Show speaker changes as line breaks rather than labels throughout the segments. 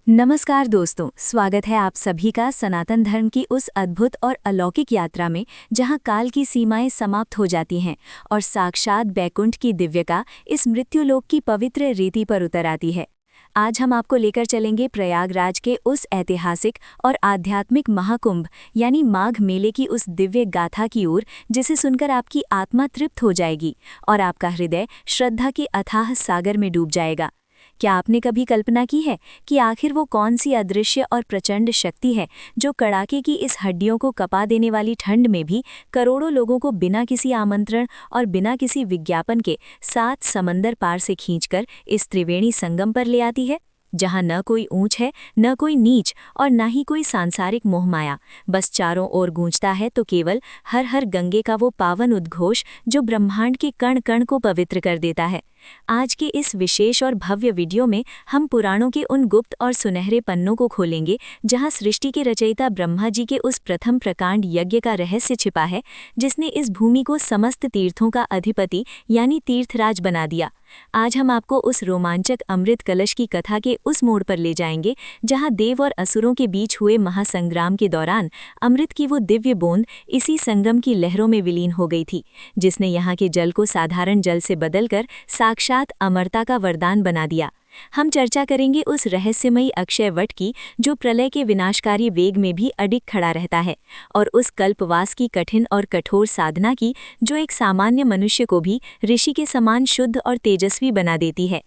नमस्कार दोस्तों, स्वागत है आप सभी का सनातन धर्म की उस अद्भुत और अलौकिक यात्रा में जहां काल की सीमाएं समाप्त हो जाती हैं और साक्षात बैकुंठ की दिव्यता इस मृत्युलोक की पवित्र रीति पर उतर आती है। आज हम आपको लेकर चलेंगे प्रयागराज के उस ऐतिहासिक और आध्यात्मिक महाकुंभ यानी माघ मेले की उस दिव्य गाथा की ओर जिसे सुनकर आपकी आत्मा तृप्त हो जाएगी और आपका हृदय श्रद्धा के अथाह सागर में डूब जाएगा। क्या आपने कभी कल्पना की है कि आखिर वो कौन सी अदृश्य और प्रचंड शक्ति है जो कड़ाके की इस हड्डियों को कपा देने वाली ठंड में भी करोड़ों लोगों को बिना किसी आमंत्रण और बिना किसी विज्ञापन के 7 समंदर पार से खींचकर इस त्रिवेणी संगम पर ले आती है, जहां न कोई ऊंच है, न कोई नीच और न ही कोई सांसारिक मोहमाया। बस चारों ओर गूंजता है तो केवल हर हर गंगे का वो पावन उद्घोष जो ब्रह्मांड के कण कण को पवित्र कर देता है। आज के इस विशेष और भव्य वीडियो में हम पुराणों के उन गुप्त और सुनहरे पन्नों को खोलेंगे जहां सृष्टि के रचयिता ब्रह्मा जी के उस प्रथम प्रकांड यज्ञ का रहस्य छिपा है, जिसने इस भूमि को समस्त तीर्थों का अधिपति यानी तीर्थराज बना दिया। आज हम आपको उस रोमांचक अमृत कलश की कथा के उस मोड़ पर ले जाएंगे जहां देव और असुरों के बीच हुए महासंग्राम के दौरान अमृत की वो दिव्य बूंद इसी संगम की लहरों में विलीन हो गई थी, जिसने यहाँ के जल को साधारण जल से बदलकर साक्षात अमरता का वरदान बना दिया। हम चर्चा करेंगे उस रहस्यमयी अक्षय वट की जो प्रलय के विनाशकारी वेग में भी अडिग खड़ा रहता है, और उस कल्पवास की कठिन और कठोर साधना की जो एक सामान्य मनुष्य को भी ऋषि के समान शुद्ध और तेजस्वी बना देती है।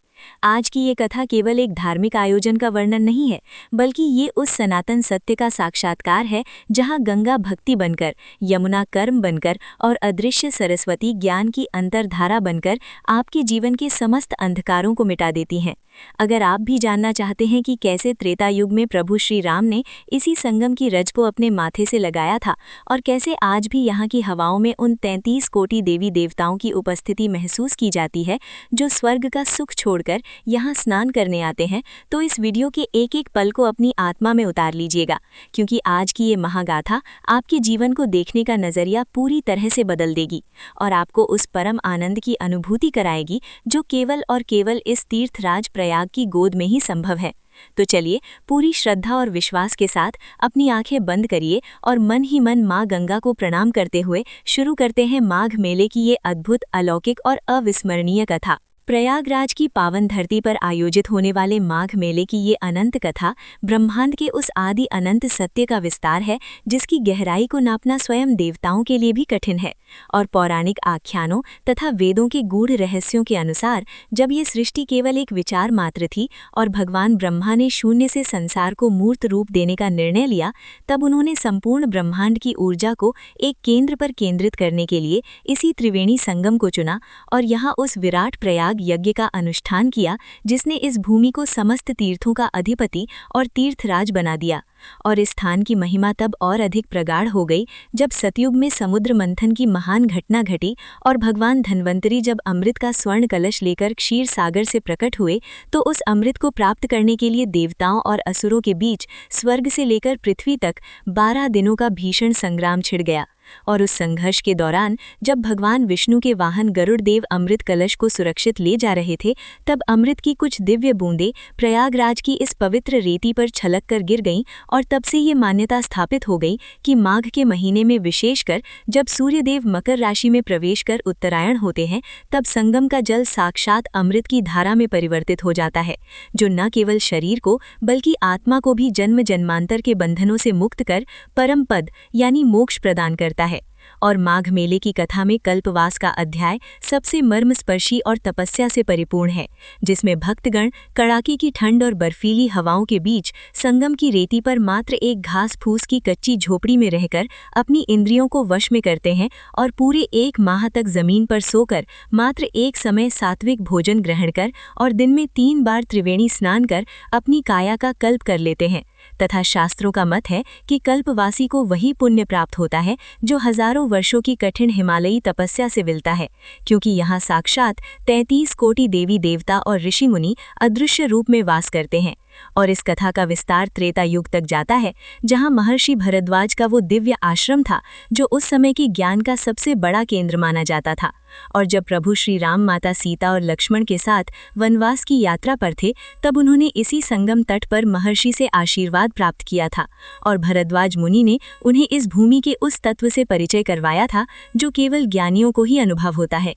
आज की ये कथा केवल एक धार्मिक आयोजन का वर्णन नहीं है, बल्कि ये उस सनातन सत्य का साक्षात्कार है जहां गंगा भक्ति बनकर, यमुना कर्म बनकर और अदृश्य सरस्वती ज्ञान की अंतर्धारा बनकर आपके जीवन के समस्त अंधकारों को मिटा देती हैं। अगर आप भी जानना चाहते हैं कि कैसे त्रेता युग में प्रभु श्री राम ने इसी संगम की रज को अपने माथे से लगाया था और कैसे आज भी यहाँ की हवाओं में उन 33 कोटि देवी देवताओं की उपस्थिति महसूस की जाती है जो स्वर्ग का सुख छोड़कर यहाँ स्नान करने आते हैं, तो इस वीडियो के एक एक पल को अपनी आत्मा में उतार लीजिएगा, क्योंकि आज की ये महागाथा आपके जीवन को देखने का नजरिया पूरी तरह से बदल देगी और आपको उस परम आनंद की अनुभूति कराएगी जो केवल और केवल इस तीर्थराज प्रयाग की गोद में ही संभव है। तो चलिए पूरी श्रद्धा और विश्वास के साथ अपनी आंखें बंद करिए और मन ही मन माँ गंगा को प्रणाम करते हुए शुरू करते हैं माघ मेले की ये अद्भुत, अलौकिक और अविस्मरणीय कथा। प्रयागराज की पावन धरती पर आयोजित होने वाले माघ मेले की ये अनंत कथा ब्रह्मांड के उस आदि अनंत सत्य का विस्तार है जिसकी गहराई को नापना स्वयं देवताओं के लिए भी कठिन है। और पौराणिक आख्यानों तथा वेदों के गूढ़ रहस्यों के अनुसार जब ये सृष्टि केवल एक विचार मात्र थी और भगवान ब्रह्मा ने शून्य से संसार को मूर्त रूप देने का निर्णय लिया, तब उन्होंने संपूर्ण ब्रह्मांड की ऊर्जा को एक केंद्र पर केंद्रित करने के लिए इसी त्रिवेणी संगम को चुना और यहाँ उस विराट प्रयाग यज्ञ का अनुष्ठान किया जिसने इस भूमि को समस्त तीर्थों का अधिपति और तीर्थराज बना दिया। और इस स्थान की महिमा तब और अधिक प्रगाढ़ हो गई जब सतयुग में समुद्र मंथन की महान घटना घटी और भगवान धन्वंतरी जब अमृत का स्वर्ण कलश लेकर क्षीर सागर से प्रकट हुए, तो उस अमृत को प्राप्त करने के लिए देवताओं और असुरों के बीच स्वर्ग से लेकर पृथ्वी तक 12 दिनों का भीषण संग्राम छिड़ गया। और उस संघर्ष के दौरान जब भगवान विष्णु के वाहन गरुड़ देव अमृत कलश को सुरक्षित ले जा रहे थे, तब अमृत की कुछ दिव्य बूंदें प्रयागराज की इस पवित्र रेती पर छलक कर गिर गईं और तब से ये मान्यता स्थापित हो गई कि माघ के महीने में विशेषकर जब सूर्यदेव मकर राशि में प्रवेश कर उत्तरायण होते हैं, तब संगम का जल साक्षात अमृत की धारा में परिवर्तित हो जाता है, जो न केवल शरीर को बल्कि आत्मा को भी जन्म जन्मांतर के बंधनों से मुक्त कर परम पद यानी मोक्ष प्रदान करता है। और माघ मेले की कथा में कल्पवास का अध्याय सबसे मर्मस्पर्शी और तपस्या से परिपूर्ण है, जिसमें भक्तगण कड़ाके की ठंड और बर्फीली हवाओं के बीच संगम की रेती पर मात्र एक घास फूस की कच्ची झोपड़ी में रहकर अपनी इंद्रियों को वश में करते हैं और पूरे 1 माह तक जमीन पर सोकर मात्र एक समय सात्विक भोजन ग्रहण कर और दिन में 3 बार त्रिवेणी स्नान कर अपनी काया का कल्प कर लेते हैं। तथा शास्त्रों का मत है कि कल्पवासी को वही पुण्य प्राप्त होता है जो हजारों वर्षों की कठिन हिमालयी तपस्या से मिलता है, क्योंकि यहाँ साक्षात 33 कोटि देवी देवता और ऋषि मुनि अदृश्य रूप में वास करते हैं। और इस कथा का विस्तार त्रेता युग तक जाता है, जहां महर्षि भरद्वाज का वो दिव्य आश्रम था जो उस समय की ज्ञान का सबसे बड़ा केंद्र माना जाता था। और जब प्रभु श्री राम माता सीता और लक्ष्मण के साथ वनवास की यात्रा पर थे, तब उन्होंने इसी संगम तट पर महर्षि से आशीर्वाद प्राप्त किया था और भरद्वाज मुनि ने उन्हें इस भूमि के उस तत्व से परिचय करवाया था जो केवल ज्ञानियों को ही अनुभव होता है।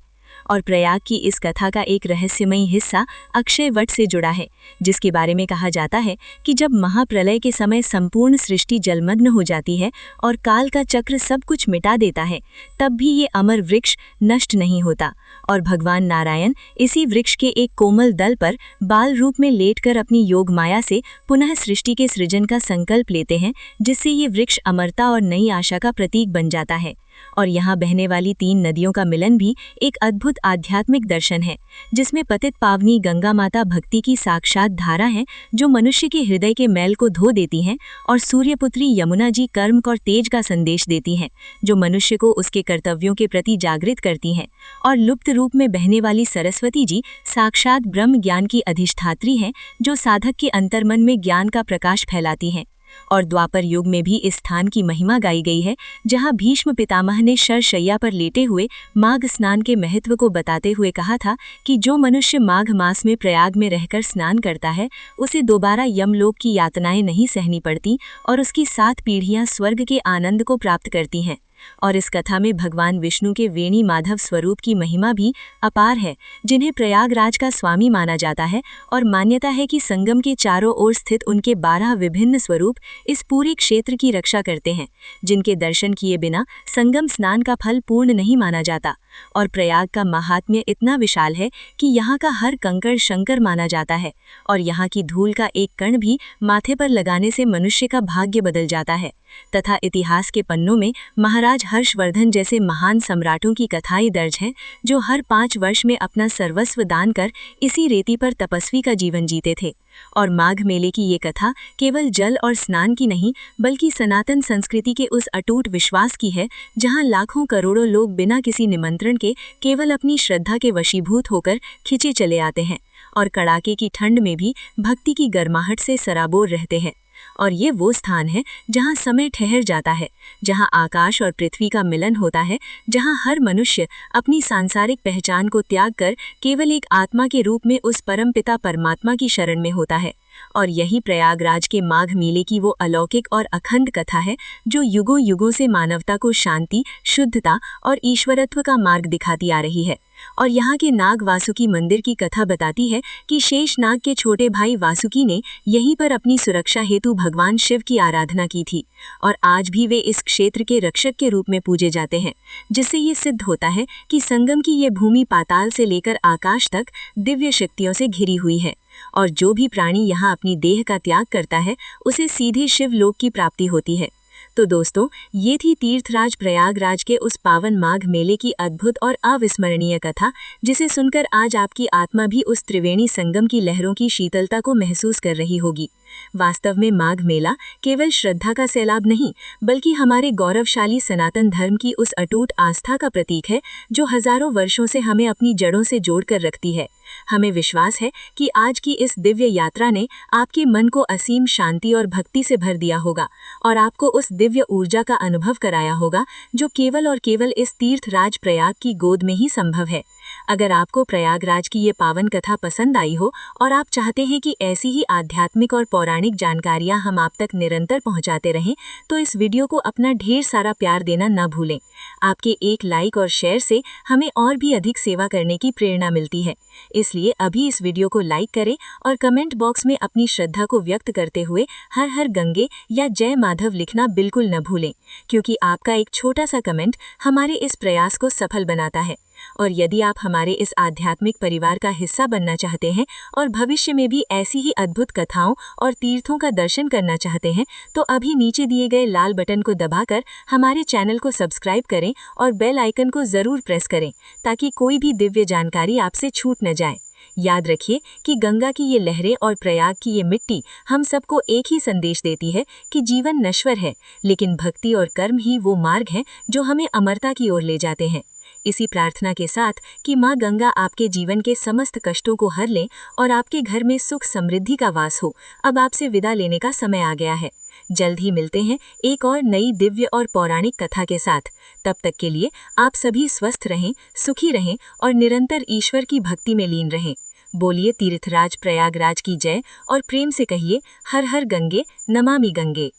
और प्रयाग की इस कथा का एक रहस्यमयी हिस्सा अक्षय वट से जुड़ा है, जिसके बारे में कहा जाता है कि जब महाप्रलय के समय संपूर्ण सृष्टि जलमग्न हो जाती है और काल का चक्र सब कुछ मिटा देता है, तब भी ये अमर वृक्ष नष्ट नहीं होता और भगवान नारायण इसी वृक्ष के एक कोमल दल पर बाल रूप में लेटकर अपनी योग माया से पुनः सृष्टि के सृजन का संकल्प लेते हैं, जिससे ये वृक्ष अमरता और नई आशा का प्रतीक बन जाता है। और यहाँ बहने वाली 3 नदियों का मिलन भी एक अद्भुत आध्यात्मिक दर्शन है, जिसमें पतित पावनी गंगा माता भक्ति की साक्षात धारा है जो मनुष्य के हृदय के मैल को धो देती हैं, और सूर्यपुत्री यमुना जी कर्म और तेज का संदेश देती हैं जो मनुष्य को उसके कर्तव्यों के प्रति जागृत करती हैं, और लुप्त रूप में बहने वाली सरस्वती जी साक्षात ब्रह्म ज्ञान की अधिष्ठात्री हैं जो साधक के अंतर्मन में ज्ञान का प्रकाश फैलाती हैं। और द्वापर युग में भी इस स्थान की महिमा गाई गई है, जहां भीष्म पितामह ने शरशैया पर लेटे हुए माघ स्नान के महत्व को बताते हुए कहा था कि जो मनुष्य माघ मास में प्रयाग में रहकर स्नान करता है, उसे दोबारा यमलोक की यातनाएं नहीं सहनी पड़ती और उसकी 7 पीढ़ियां स्वर्ग के आनंद को प्राप्त करती हैं। और इस कथा में भगवान विष्णु के वेणी माधव स्वरूप की महिमा भी अपार है, जिन्हें प्रयागराज का स्वामी माना जाता है, और मान्यता है कि संगम के चारों ओर स्थित उनके 12 विभिन्न स्वरूप इस पूरे क्षेत्र की रक्षा करते हैं, जिनके दर्शन किए बिना संगम स्नान का फल पूर्ण नहीं माना जाता। और प्रयाग का महात्म्य इतना विशाल है कि यहाँ का हर कंकड़ शंकर माना जाता है, और यहाँ की धूल का एक कण भी माथे पर लगाने से मनुष्य का भाग्य बदल जाता है। तथा इतिहास के पन्नों में महाराज हर्षवर्धन जैसे महान सम्राटों की कथाएं दर्ज हैं, जो हर 5 वर्ष में अपना सर्वस्व दान कर इसी रेती पर तपस्वी का जीवन जीते थे। और माघ मेले की ये कथा केवल जल और स्नान की नहीं, बल्कि सनातन संस्कृति के उस अटूट विश्वास की है, जहां लाखों करोड़ों लोग बिना किसी निमंत्रण के केवल अपनी श्रद्धा के वशीभूत होकर खिंचे चले आते हैं और कड़ाके की ठंड में भी भक्ति की गर्माहट से सराबोर रहते हैं। और ये वो स्थान है जहाँ समय ठहर जाता है, जहाँ आकाश और पृथ्वी का मिलन होता है, जहाँ हर मनुष्य अपनी सांसारिक पहचान को त्याग कर केवल एक आत्मा के रूप में उस परमपिता परमात्मा की शरण में होता है। और यही प्रयागराज के माघ मेले की वो अलौकिक और अखंड कथा है जो युगों युगों से मानवता को शांति, शुद्धता और ईश्वरत्व का मार्ग दिखाती आ रही है। और यहाँ के नाग वासुकी मंदिर की कथा बताती है कि शेष नाग के छोटे भाई वासुकी ने यहीं पर अपनी सुरक्षा हेतु भगवान शिव की आराधना की थी, और आज भी वे इस क्षेत्र के रक्षक के रूप में पूजे जाते हैं, जिससे ये सिद्ध होता है कि संगम की ये भूमि पाताल से लेकर आकाश तक दिव्य शक्तियों से घिरी हुई है, और जो भी प्राणी यहाँ अपनी देह का त्याग करता है उसे सीधे शिवलोक की प्राप्ति होती है। तो दोस्तों, ये थी तीर्थराज प्रयागराज के उस पावन माघ मेले की अद्भुत और अविस्मरणीय कथा, जिसे सुनकर आज आपकी आत्मा भी उस त्रिवेणी संगम की लहरों की शीतलता को महसूस कर रही होगी। वास्तव में माघ मेला केवल श्रद्धा का सैलाब नहीं, बल्कि हमारे गौरवशाली सनातन धर्म की उस अटूट आस्था का प्रतीक है जो हजारों वर्षों से हमें अपनी जड़ों से जोड़कर रखती है। हमें विश्वास है कि आज की इस दिव्य यात्रा ने आपके मन को असीम शांति और भक्ति से भर दिया होगा, और आपको उस दिव्य ऊर्जा का अनुभव कराया होगा जो केवल और केवल इस तीर्थराज प्रयाग की गोद में ही संभव है। अगर आपको प्रयागराज की ये पावन कथा पसंद आई हो और आप चाहते हैं कि ऐसी ही आध्यात्मिक और पौराणिक जानकारियां हम आप तक निरंतर पहुंचाते रहें, तो इस वीडियो को अपना ढेर सारा प्यार देना न भूलें। आपके एक लाइक और शेयर से हमें और भी अधिक सेवा करने की प्रेरणा मिलती है। इसलिए अभी इस वीडियो को लाइक करें और कमेंट बॉक्स में अपनी श्रद्धा को व्यक्त करते हुए हर हर गंगे या जय माधव लिखना बिल्कुल न भूलें, क्योंकि आपका एक छोटा सा कमेंट हमारे इस प्रयास को सफल बनाता है। और यदि आप हमारे इस आध्यात्मिक परिवार का हिस्सा बनना चाहते हैं और भविष्य में भी ऐसी ही अद्भुत कथाओं और तीर्थों का दर्शन करना चाहते हैं, तो अभी नीचे दिए गए लाल बटन को दबाकर हमारे चैनल को सब्सक्राइब करें और बेल आइकन को जरूर प्रेस करें, ताकि कोई भी दिव्य जानकारी आपसे छूट न जाए। याद रखिए कि गंगा की ये लहरें और प्रयाग की ये मिट्टी हम सबको एक ही संदेश देती है कि जीवन नश्वर है, लेकिन भक्ति और कर्म ही वो मार्ग हैं जो हमें अमरता की ओर ले जाते हैं। इसी प्रार्थना के साथ कि माँ गंगा आपके जीवन के समस्त कष्टों को हर ले और आपके घर में सुख समृद्धि का वास हो, अब आपसे विदा लेने का समय आ गया है। जल्द ही मिलते हैं एक और नई दिव्य और पौराणिक कथा के साथ। तब तक के लिए आप सभी स्वस्थ रहें, सुखी रहें और निरंतर ईश्वर की भक्ति में लीन रहें। बोलिए तीर्थराज प्रयागराज की जय और प्रेम से कहिए हर हर गंगे, नमामि गंगे।